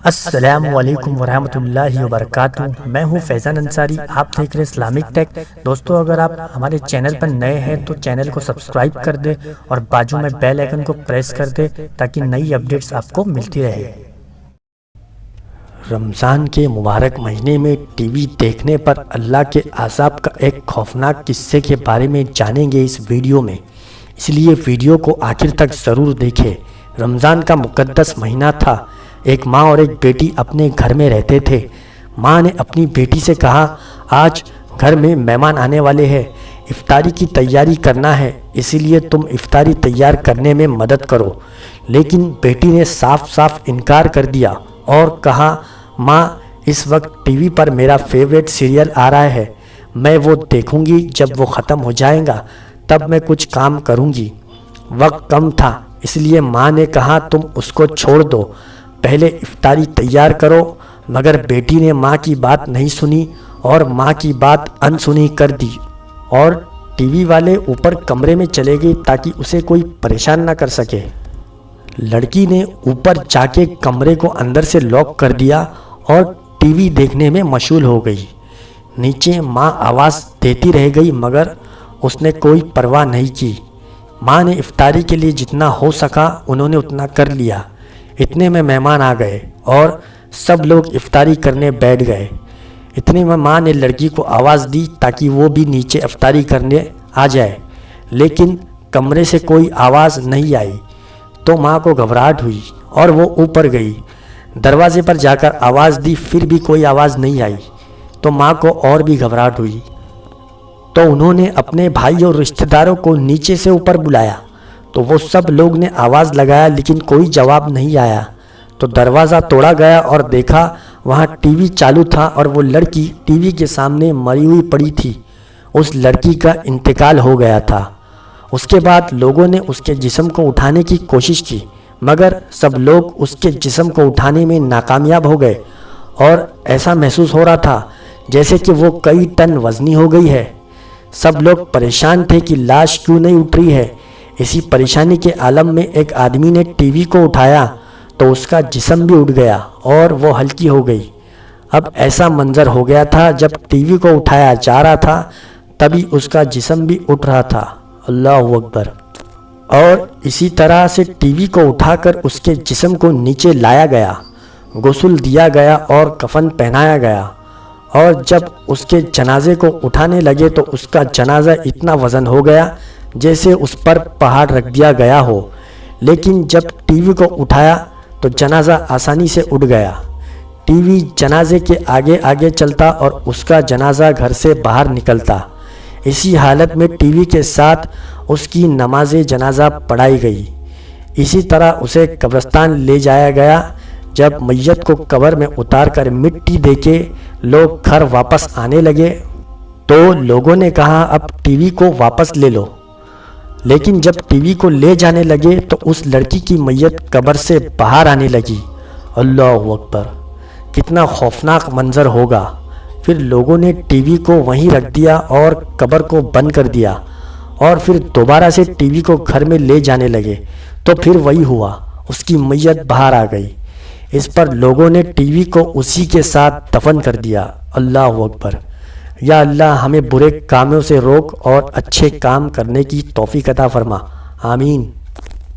السلام علیکم ورحمۃ اللہ وبرکاتہ۔ میں ہوں فیضان انصاری، آپ دیکھ رہے ہیں اسلامک ٹیک۔ دوستو، اگر آپ ہمارے چینل پر نئے ہیں تو چینل کو سبسکرائب کر دیں اور بازو میں بیل آئیکن کو پریس کر دیں تاکہ نئی اپڈیٹس آپ کو ملتی رہے۔ رمضان کے مبارک مہینے میں ٹی وی دیکھنے پر اللہ کے عذاب کا ایک خوفناک قصے کے بارے میں جانیں گے اس ویڈیو میں، اس لیے ویڈیو کو آخر تک ضرور دیکھیں۔ رمضان کا مقدس مہینہ تھا۔ ایک ماں اور ایک بیٹی اپنے گھر میں رہتے تھے۔ ماں نے اپنی بیٹی سے کہا، آج گھر میں مہمان آنے والے ہیں، افطاری کی تیاری کرنا ہے، اسی لیے تم افطاری تیار کرنے میں مدد کرو۔ لیکن بیٹی نے صاف صاف انکار کر دیا اور کہا، ماں اس وقت ٹی وی پر میرا فیوریٹ سیریل آ رہا ہے، میں وہ دیکھوں گی، جب وہ ختم ہو جائے گا تب میں کچھ کام کروں گی۔ وقت کم تھا، اس لیے ماں نے کہا، تم اس کو چھوڑ دو، پہلے افطاری تیار کرو۔ مگر بیٹی نے ماں کی بات نہیں سنی اور ماں کی بات انسنی کر دی اور ٹی وی والے اوپر کمرے میں چلے گئی تاکہ اسے کوئی پریشان نہ کر سکے۔ لڑکی نے اوپر جا کے کمرے کو اندر سے لاک کر دیا اور ٹی وی دیکھنے میں مشغول ہو گئی۔ نیچے ماں آواز دیتی رہ گئی مگر اس نے کوئی پرواہ نہیں کی۔ ماں نے افطاری کے لیے جتنا ہو سکا انہوں نے اتنا کر لیا۔ اتنے میں مہمان آ گئے اور سب لوگ افطاری کرنے بیٹھ گئے۔ اتنے میں ماں نے لڑکی کو آواز دی تاکہ وہ بھی نیچے افطاری کرنے آ جائے، لیکن کمرے سے کوئی آواز نہیں آئی تو ماں کو گھبراہٹ ہوئی اور وہ اوپر گئی۔ دروازے پر جا کر آواز دی، پھر بھی کوئی آواز نہیں آئی تو ماں کو اور بھی گھبراہٹ ہوئی، تو انہوں نے اپنے بھائی اور رشتہ داروں کو نیچے سے اوپر بلایا، تو وہ سب لوگ نے آواز لگایا لیکن کوئی جواب نہیں آیا۔ تو دروازہ توڑا گیا اور دیکھا وہاں ٹی وی چالو تھا اور وہ لڑکی ٹی وی کے سامنے مری ہوئی پڑی تھی۔ اس لڑکی کا انتقال ہو گیا تھا۔ اس کے بعد لوگوں نے اس کے جسم کو اٹھانے کی کوشش کی مگر سب لوگ اس کے جسم کو اٹھانے میں ناکامیاب ہو گئے اور ایسا محسوس ہو رہا تھا جیسے کہ وہ کئی ٹن وزنی ہو گئی ہے۔ سب لوگ پریشان تھے کہ لاش کیوں نہیں اٹھ رہی ہے۔ اسی پریشانی کے عالم میں ایک آدمی نے ٹی وی کو اٹھایا تو اس کا جسم بھی اٹھ گیا اور وہ ہلکی ہو گئی۔ اب ایسا منظر ہو گیا تھا جب ٹی وی کو اٹھایا جا رہا تھا تبھی اس کا جسم بھی اٹھ رہا تھا۔ اللہ اکبر۔ اور اسی طرح سے ٹی وی کو اٹھا کر اس کے جسم کو نیچے لایا گیا، غسل دیا گیا اور کفن پہنایا گیا، اور جب اس کے جنازے کو اٹھانے لگے تو اس کا جنازہ اتنا وزن ہو گیا جیسے اس پر پہاڑ رکھ دیا گیا ہو، لیکن جب ٹی وی کو اٹھایا تو جنازہ آسانی سے اٹھ گیا۔ ٹی وی جنازے کے آگے آگے چلتا اور اس کا جنازہ گھر سے باہر نکلتا۔ اسی حالت میں ٹی وی کے ساتھ اس کی نماز جنازہ پڑھائی گئی۔ اسی طرح اسے قبرستان لے جایا گیا۔ جب میت کو قبر میں اتار کر مٹی دے کے لوگ گھر واپس آنے لگے تو لوگوں نے کہا، اب ٹی وی کو واپس لے لو۔ لیکن جب ٹی وی کو لے جانے لگے تو اس لڑکی کی میت قبر سے باہر آنے لگی۔ اللہ اکبر، کتنا خوفناک منظر ہوگا۔ پھر لوگوں نے ٹی وی کو وہیں رکھ دیا اور قبر کو بند کر دیا اور پھر دوبارہ سے ٹی وی کو گھر میں لے جانے لگے تو پھر وہی ہوا، اس کی میت باہر آ گئی۔ اس پر لوگوں نے ٹی وی کو اسی کے ساتھ دفن کر دیا۔ اللہ اکبر۔ یا اللہ ہمیں برے کاموں سے روک اور اچھے کام کرنے کی توفیق عطا فرما، آمین۔